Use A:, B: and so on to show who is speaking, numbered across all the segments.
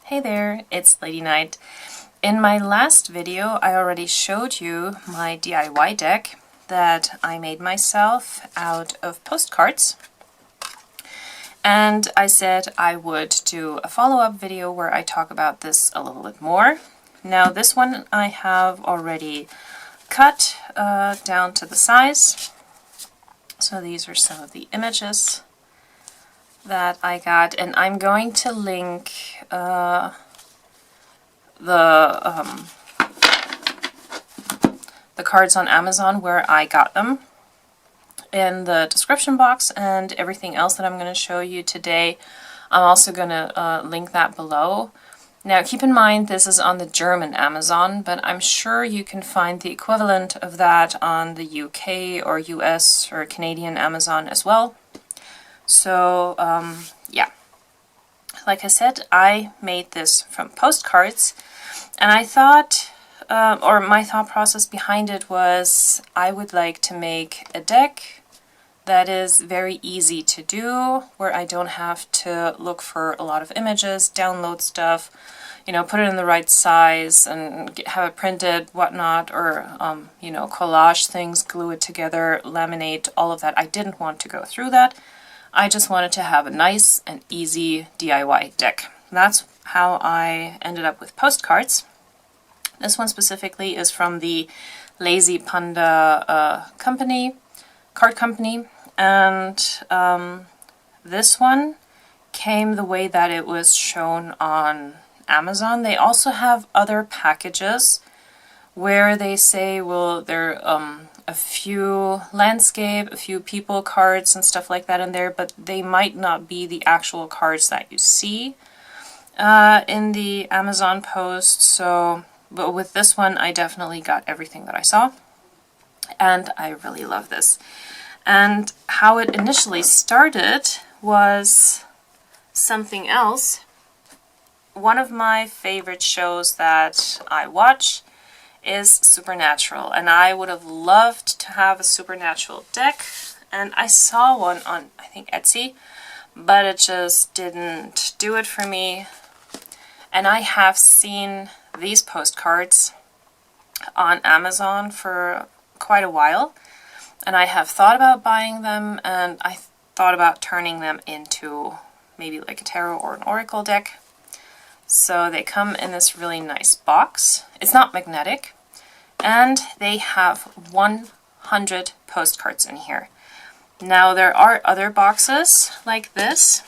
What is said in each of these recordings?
A: Hey there, it's Lady Knight. In my last video I already showed you my DIY deck that I made myself out of postcards. And I said I would do a follow-up video where I talk about this a little bit more. Now this one I have already cut down to the size. So these are some of the images that I got, and I'm going to link the cards on Amazon where I got them in the description box, and everything else that I'm going to show you today I'm also going to link that below. Now keep in mind this is on the German Amazon, but I'm sure you can find the equivalent of that on the UK or US or Canadian Amazon as well. So yeah, like I said, I made this from postcards, and I thought, or my thought process behind it was, I would like to make a deck that is very easy to do, where I don't have to look for a lot of images, download stuff, you know, put it in the right size and have it printed, whatnot, or, you know, collage things, glue it together, laminate, all of that. I didn't want to go through that. I just wanted to have a nice and easy DIY deck. That's how I ended up with postcards. This one specifically is from the Lazy Panda card company, and this one came the way that it was shown on Amazon. They also have other packages where they say, well, they're a few landscape, a few people cards and stuff like that in there, but they might not be the actual cards that you see in the Amazon post. So, but with this one, I definitely got everything that I saw, and I really love this. And how it initially started was something else. One of my favorite shows that I watch is Supernatural, and I would have loved to have a Supernatural deck, and I saw one on, I think, Etsy, but it just didn't do it for me. And I have seen these postcards on Amazon for quite a while, and I have thought about buying them, and I thought about turning them into maybe like a tarot or an oracle deck. So they come in this really nice box. It's not magnetic, and they have 100 postcards in here. Now there are other boxes like this.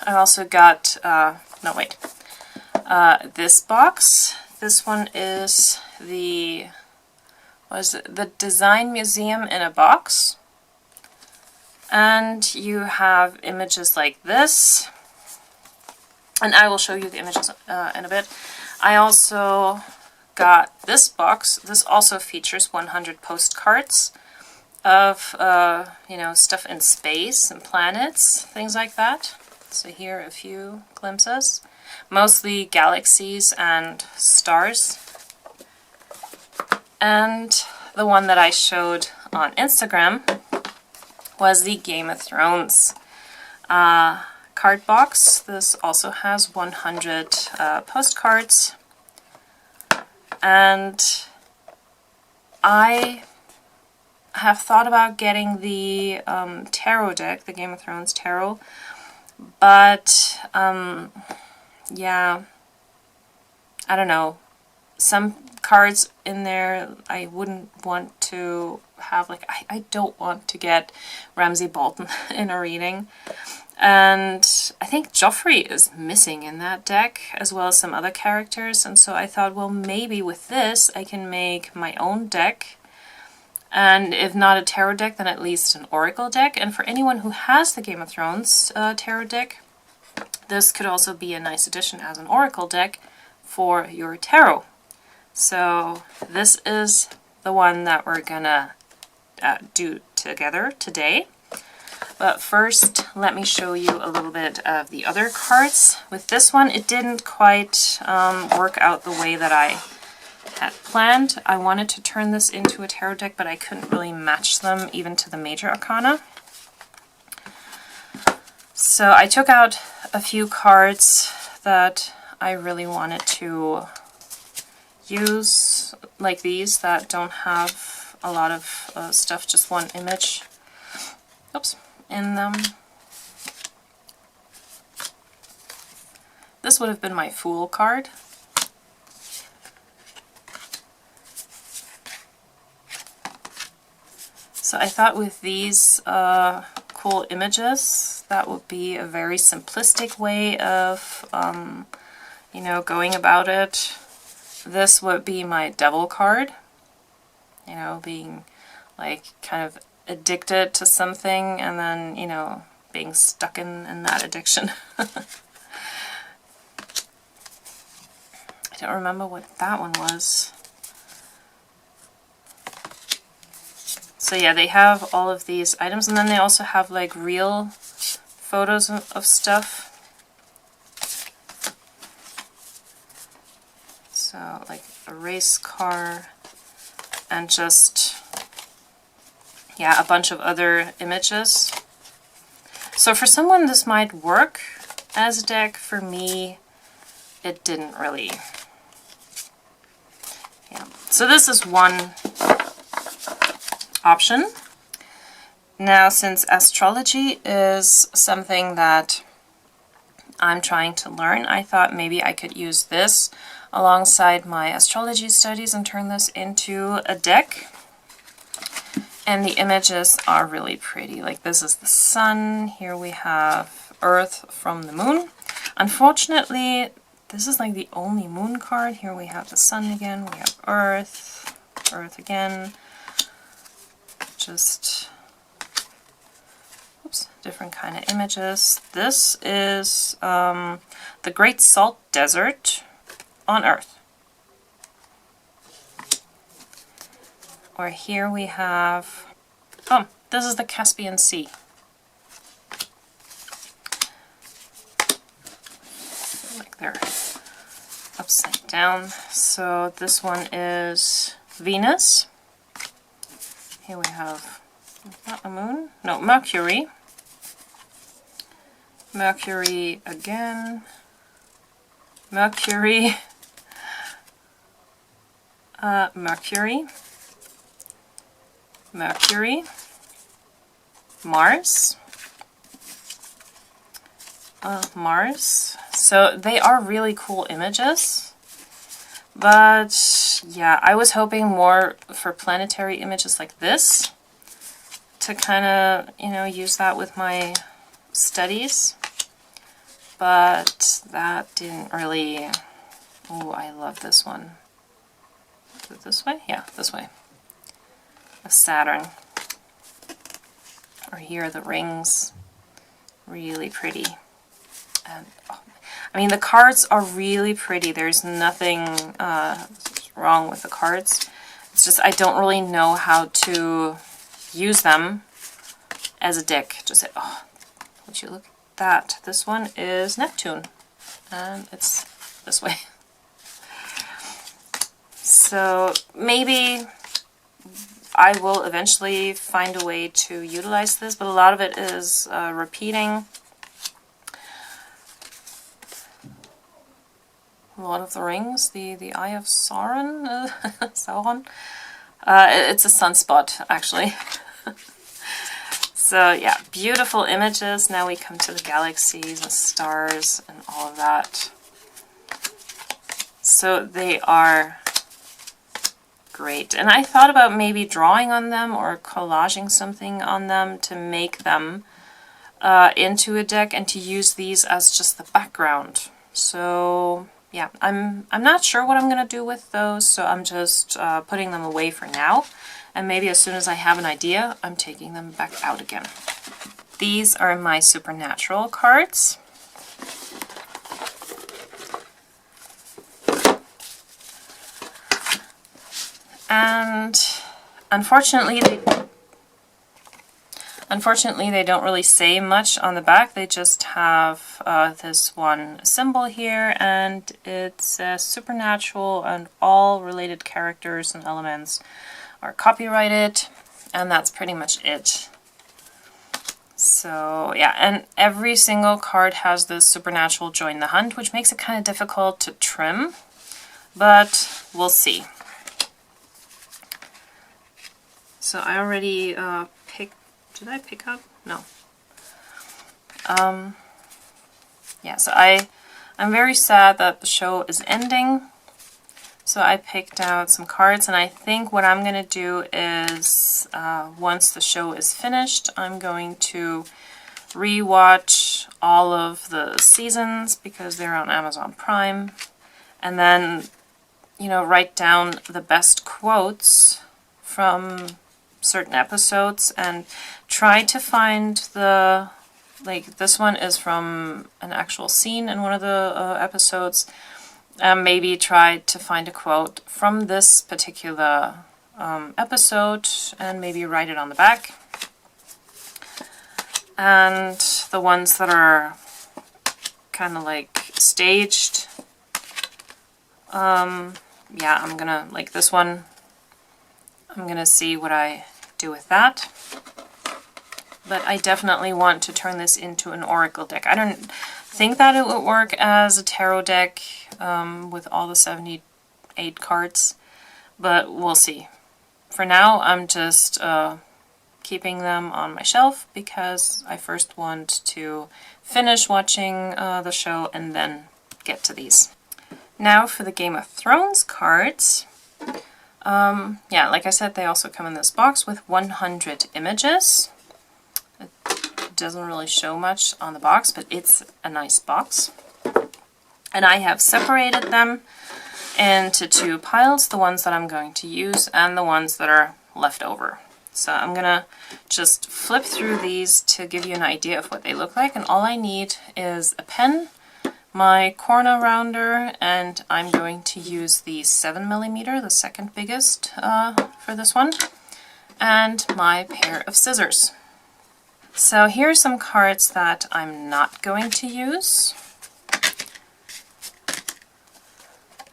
A: I also got, this box. This one is the, the Design Museum in a box. And you have images like this. And I will show you the images in a bit. I also got this box. This also features 100 postcards of, you know, stuff in space and planets, things like that. So here are a few glimpses. Mostly galaxies and stars. And the one that I showed on Instagram was the Game of Thrones card box. This also has 100 postcards, and I have thought about getting the tarot deck, the Game of Thrones tarot, but yeah, I don't know. Some cards in there I wouldn't want to have, like, I don't want to get Ramsay Bolton in a reading. And I think Joffrey is missing in that deck, as well as some other characters, and so I thought, well, maybe with this I can make my own deck, and if not a tarot deck, then at least an oracle deck. And for anyone who has the Game of Thrones tarot deck, this could also be a nice addition as an oracle deck for your tarot. So this is the one that we're gonna do together today. But first, let me show you a little bit of the other cards. With this one, it didn't quite work out the way that I had planned. I wanted to turn this into a tarot deck, but I couldn't really match them even to the major arcana. So I took out a few cards that I really wanted to use like these that don't have a lot of stuff, just one image, oops, in them. This would have been my Fool card. So I thought with these cool images, that would be a very simplistic way of, you know, going about it. This would be my Devil card, you know, being like kind of addicted to something and then, you know, being stuck in that addiction. I don't remember what that one was. So yeah, they have all of these items, and then they also have like real photos of stuff. So like a race car and just, yeah, a bunch of other images. So for someone this might work as a deck. For me, it didn't really. Yeah. So this is one option. Now, since astrology is something that I'm trying to learn, I thought maybe I could use this alongside my astrology studies and turn this into a deck. And the images are really pretty. Like this is the sun, here we have Earth from the moon. Unfortunately, this is like the only moon card. Here we have the sun again, we have Earth, Earth again. Just, oops, different kind of images. This is the Great Salt Desert on Earth. Or here we have, oh, this is the Caspian Sea. Like they're upside down. So this one is Venus. Here we have, not a moon, no, Mercury. Mercury again. Mercury. Mercury. Mercury. Mars. Mars. So they are really cool images. But yeah, I was hoping more for planetary images like this to kind of, you know, use that with my studies. But that didn't really... Oh, I love this one. Is it this way? Yeah, this way. Of Saturn. Or here are the rings. Really pretty. And oh, I mean, the cards are really pretty. There's nothing wrong with the cards. It's just I don't really know how to use them as a deck. Just say, oh, would you look at that? This one is Neptune, and it's this way. So maybe I will eventually find a way to utilize this, but a lot of it is repeating. Lord of the Rings, the Eye of Sauron, Sauron. It's a sunspot, actually. So yeah, beautiful images. Now we come to the galaxies and stars and all of that. So they are great. And I thought about maybe drawing on them or collaging something on them to make them into a deck and to use these as just the background. So yeah, I'm not sure what I'm going to do with those, so I'm just putting them away for now. And maybe as soon as I have an idea, I'm taking them back out again. These are my Supernatural cards. And unfortunately they don't really say much on the back. They just have this one symbol here, and it says Supernatural, and all related characters and elements are copyrighted, and that's pretty much it. So yeah, and every single card has this supernatural join the hunt, which makes it kind of difficult to trim, but we'll see. So I already picked, did I pick up? No. Yeah, so I'm very sad that the show is ending. So I picked out some cards, and I think what I'm going to do is, once the show is finished, I'm going to rewatch all of the seasons because they're on Amazon Prime, and then, you know, write down the best quotes from certain episodes and try to find the, like this one is from an actual scene in one of the episodes. Maybe try to find a quote from this particular episode and maybe write it on the back. And the ones that are kind of like staged, yeah, I'm gonna, like this one, I'm gonna see what I do with that. But I definitely want to turn this into an oracle deck. I don't think that it would work as a tarot deck with all the 78 cards, but we'll see. For now, I'm just keeping them on my shelf because I first want to finish watching the show and then get to these. Now for the Game of Thrones cards. Yeah, like I said, they also come in this box with 100 images. It doesn't really show much on the box, but it's a nice box. And I have separated them into two piles, the ones that I'm going to use and the ones that are left over. So I'm gonna just flip through these to give you an idea of what they look like, and all I need is a pen, my corner rounder, and I'm going to use the 7mm, the second biggest for this one, and my pair of scissors. So here are some cards that I'm not going to use.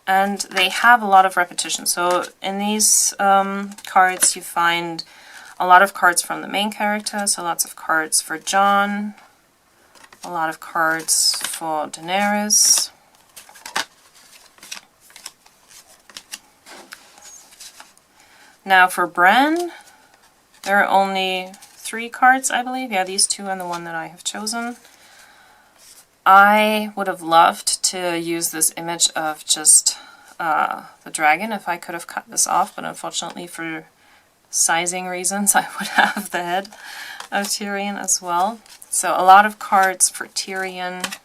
A: And they have a lot of repetition. So in these cards you find a lot of cards from the main character, so lots of cards for Jon, a lot of cards for Daenerys, now for Bran, there are only 3 cards, I believe. Yeah, these two and the one that I have chosen. I would have loved to use this image of just the dragon if I could have cut this off, but unfortunately for sizing reasons I would have the head of Tyrion as well. So a lot of cards for Tyrion.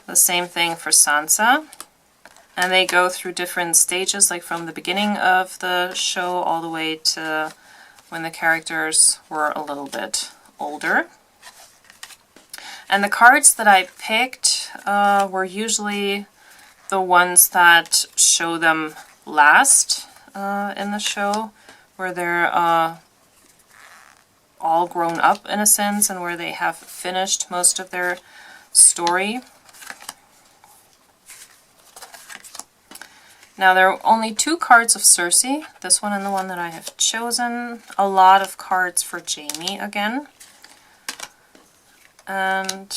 A: The same thing for Sansa. And they go through different stages, like from the beginning of the show all the way to when the characters were a little bit older. And the cards that I picked were usually the ones that show them last in the show, where they're all grown up in a sense and where they have finished most of their story. Now there are only 2 cards of Cersei, this one and the one that I have chosen. A lot of cards for Jaime again. And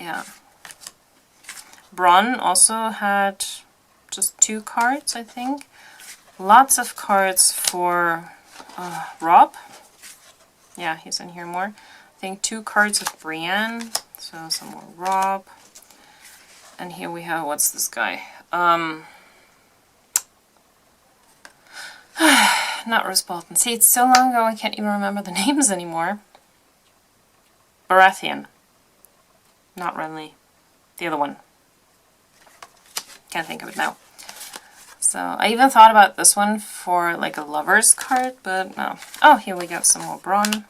A: yeah. Bronn also had just 2 cards, I think. Lots of cards for Robb. Yeah, he's in here more. I think 2 cards of Brienne, so some more Robb. And here we have, what's this guy? Not Roose Bolton. See, it's so long ago I can't even remember the names anymore. Baratheon. Not Renly. The other one. Can't think of it now. So I even thought about this one for like a lover's card, but no. Oh, here we got some more Bronn.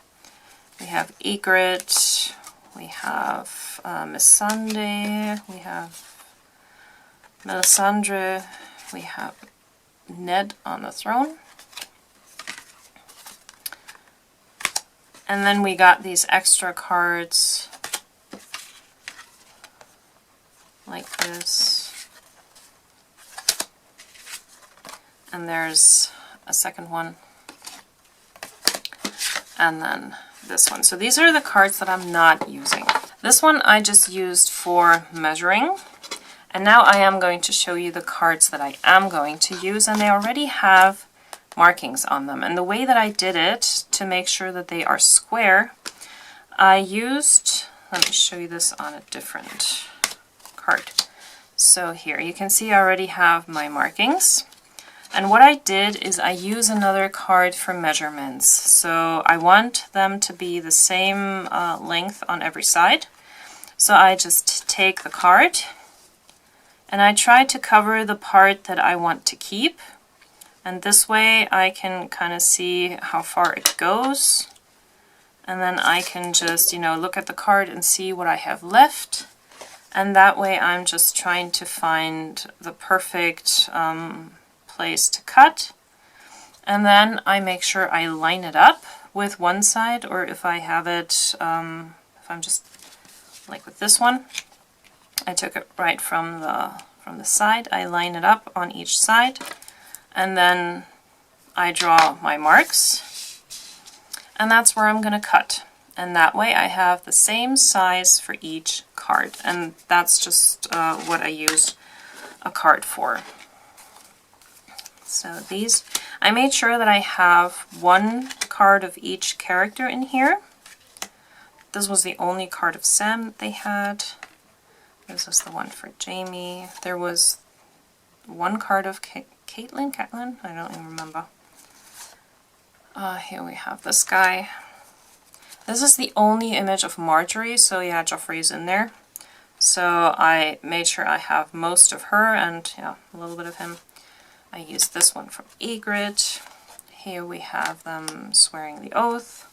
A: We have Ygritte. We have Missandei. We have Melisandre. We have Ned on the throne. And then we got these extra cards like this. and there's a second one, and then this one. So these are the cards that I'm not using. This one I just used for measuring, and now I am going to show you the cards that I am going to use, and they already have markings on them. And the way that I did it to make sure that they are square, I used, let me show you this on a different card. So here you can see I already have my markings. And what I did is I use another card for measurements. So I want them to be the same length on every side. So I just take the card and I try to cover the part that I want to keep. And this way I can kind of see how far it goes. And then I can just, look at the card and see what I have left. And that way I'm just trying to find the perfect place to cut, and then I make sure I line it up with one side, or if I have it, if I'm just like with this one, I took it right from the side, I line it up on each side, and then I draw my marks, and that's where I'm going to cut. And that way I have the same size for each card, and that's just what I use a card for. So these, I made sure that I have one card of each character in here. This was the only card of Sam that they had. This was the one for Jamie. There was one card of Caitlin? I don't even remember. Here we have this guy. This is the only image of Marjorie, so yeah, Joffrey's in there. So I made sure I have most of her and yeah, a little bit of him. I used this one from Egret. Here we have them swearing the oath.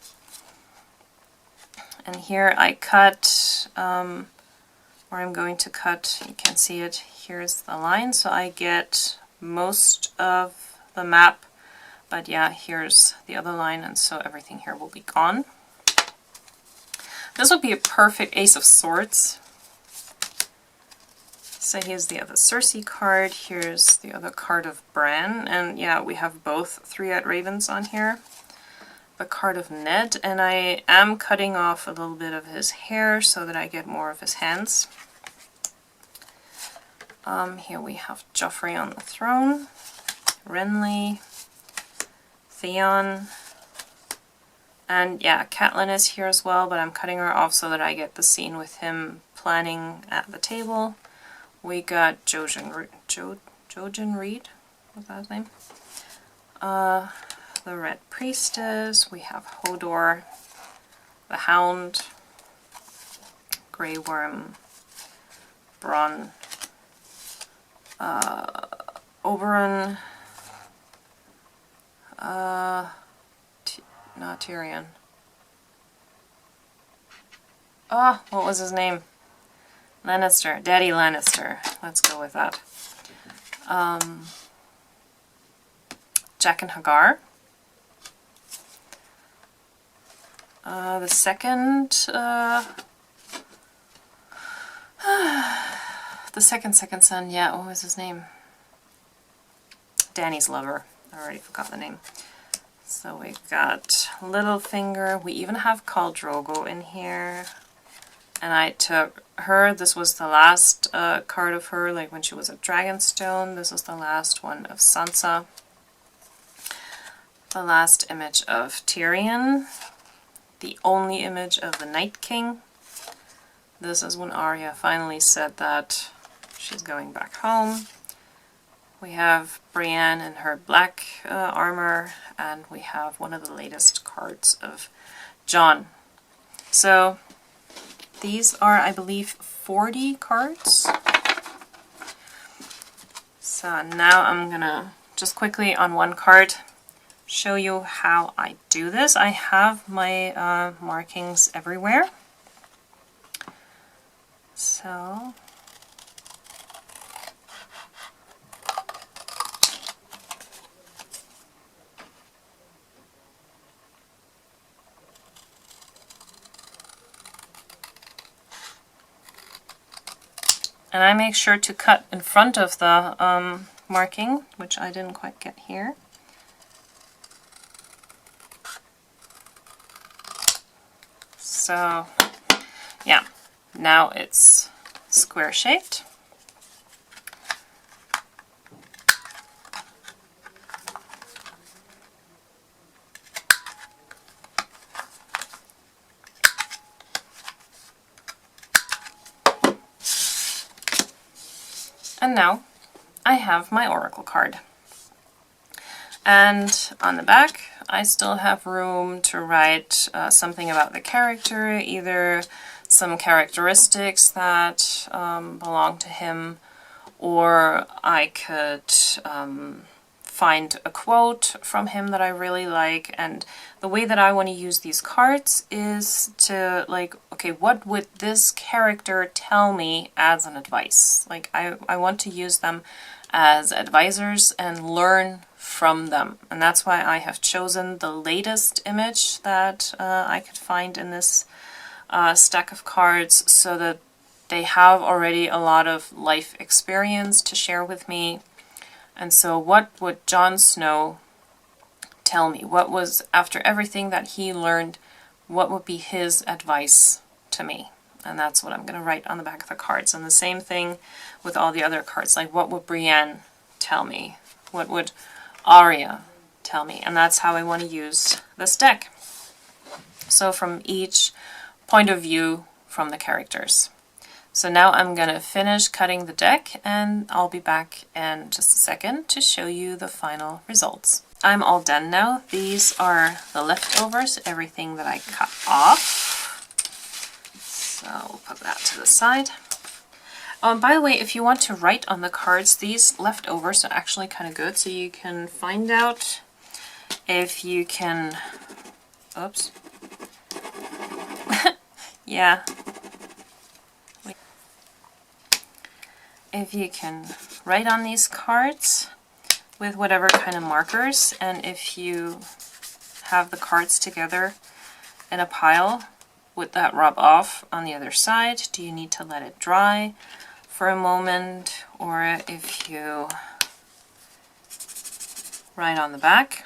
A: And here I cut, where I'm going to cut, you can see it, here's the line. So I get most of the map, but yeah, here's the other line, and so everything here will be gone. This would be a perfect Ace of Swords. So here's the other Cersei card, here's the other card of Bran, and yeah, we have both three-eyed ravens on here. The card of Ned, and I am cutting off a little bit of his hair so that I get more of his hands. Here we have Joffrey on the throne, Renly, Theon, and yeah, Catelyn is here as well, but I'm cutting her off so that I get the scene with him planning at the table. We got Jojen Reed, what's that his name? The Red Priestess, we have Hodor, the Hound, Grey Worm, Bronn, Oberyn, not Tyrion. Oh, what was his name? Lannister, Daddy Lannister. Let's go with that. Jack and Hagar. The second son, yeah, what was his name? Dany's lover. I already forgot the name. So we got Littlefinger. We even have Khal Drogo in here. And I took her. This was the last card of her, like when she was at Dragonstone. This was the last one of Sansa. The last image of Tyrion. The only image of the Night King. This is when Arya finally said that she's going back home. We have Brienne in her black armor, and we have one of the latest cards of Jon. So these are, I believe, 40 cards. So now I'm gonna just quickly on one card show you how I do this. I have my markings everywhere. So and I make sure to cut in front of the marking, which I didn't quite get here. So yeah, now it's square shaped. And now I have my oracle card. And on the back, I still have room to write something about the character, either some characteristics that belong to him, or I could find a quote from him that I really like. And the way that I want to use these cards is to, like, okay, what would this character tell me as an advice? Like, I want to use them as advisors and learn from them. And that's why I have chosen the latest image that I could find in this stack of cards, so that they have already a lot of life experience to share with me. And so what would Jon Snow tell me? What was, after everything that he learned, what would be his advice to me? And that's what I'm going to write on the back of the cards. And the same thing with all the other cards. Like, what would Brienne tell me? What would Arya tell me? And that's how I want to use this deck. So from each point of view from the characters. So now I'm going to finish cutting the deck, and I'll be back in just a second to show you the final results. I'm all done now. These are the leftovers, everything that I cut off. So we'll put that to the side. By the way, if you want to write on the cards, these leftovers are actually kind of good, so you can find out if you can... Oops. Yeah. If you can write on these cards with whatever kind of markers, and if you have the cards together in a pile, would that rub off on the other side? Do you need to let it dry for a moment? Or if you write on the back,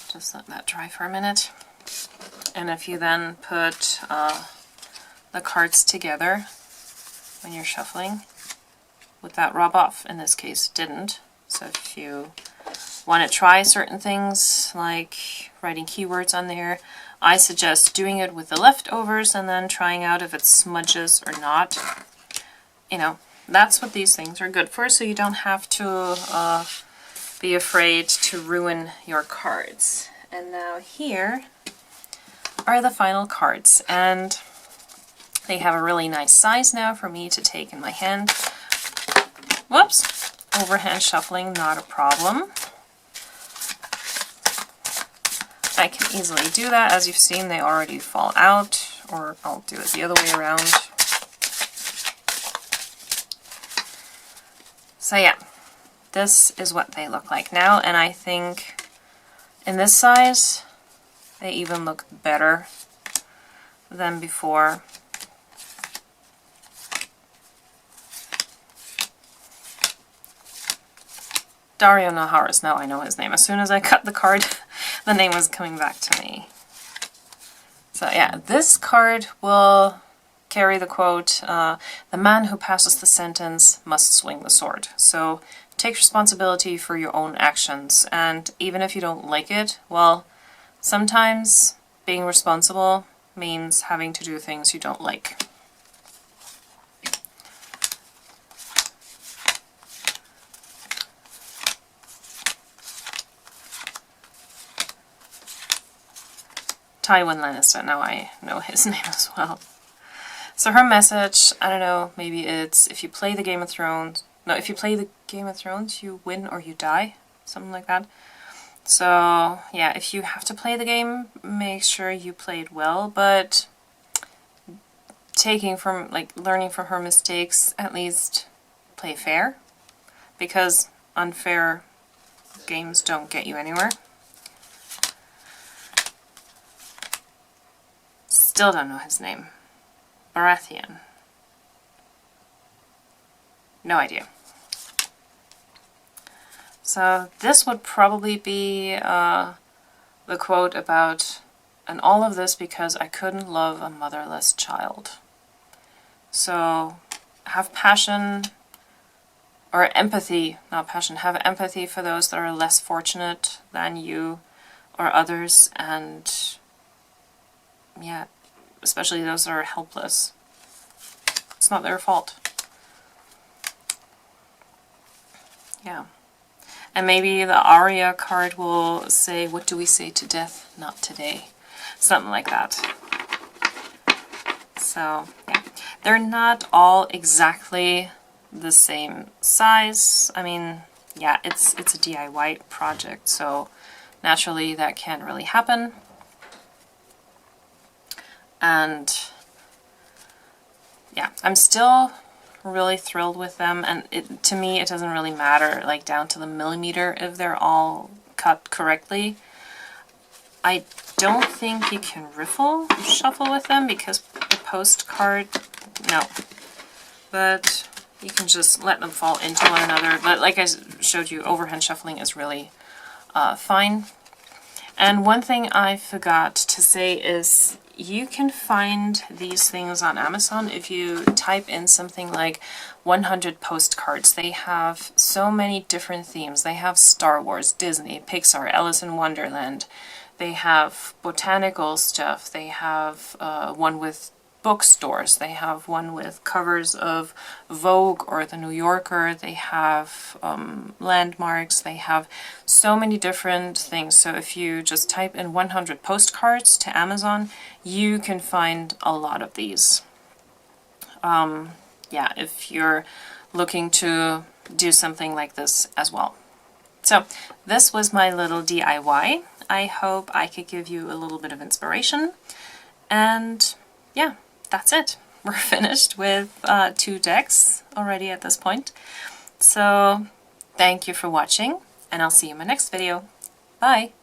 A: just let that dry for a minute. And if you then put the cards together when you're shuffling, would that rub off? In this case, didn't. So if you want to try certain things, like writing keywords on there, I suggest doing it with the leftovers and then trying out if it smudges or not. You know, that's what these things are good for, so you don't have to be afraid to ruin your cards. And now here are the final cards, and they have a really nice size now for me to take in my hand. Whoops! Overhand shuffling, not a problem. I can easily do that. As you've seen, they already fall out, or I'll do it the other way around. So yeah, this is what they look like now, and I think in this size, they even look better than before. Dario Naharis, now I know his name. As soon as I cut the card, the name was coming back to me. So yeah, this card will carry the quote, the man who passes the sentence must swing the sword. So take responsibility for your own actions, and even if you don't like it, well, sometimes being responsible means having to do things you don't like. Tywin Lannister, now I know his name as well. So her message, I don't know, maybe it's if you play the Game of Thrones, no, if you play the Game of Thrones, you win or you die, something like that. So yeah, if you have to play the game, make sure you play it well, but taking from, like, learning from her mistakes, at least play fair, because unfair games don't get you anywhere. Still don't know his name. Baratheon. No idea. So this would probably be the quote about, and all of this because I couldn't love a motherless child. So have passion, or empathy, not passion, have empathy for those that are less fortunate than you or others, and yeah, especially those that are helpless. It's not their fault. Yeah. And maybe the Aria card will say, what do we say to death? Not today. Something like that. So, yeah. They're not all exactly the same size. I mean, yeah, it's a DIY project, so naturally that can't really happen. And yeah, I'm still really thrilled with them, and to me it doesn't really matter, like down to the millimeter, if they're all cut correctly. I don't think you can shuffle with them because the postcard, no. But you can just let them fall into one another. But like I showed you, overhand shuffling is really fine. And one thing I forgot to say is you can find these things on Amazon if you type in something like 100 postcards. They have so many different themes. They have Star Wars, Disney, Pixar, Alice in Wonderland. They have botanical stuff. They have one with bookstores. They have one with covers of Vogue or The New Yorker. They have landmarks. They have so many different things. So if you just type in 100 postcards to Amazon, you can find a lot of these. Yeah, if you're looking to do something like this as well. So this was my little DIY. I hope I could give you a little bit of inspiration. And yeah, that's it. We're finished with 2 decks already at this point. So thank you for watching, and I'll see you in my next video. Bye!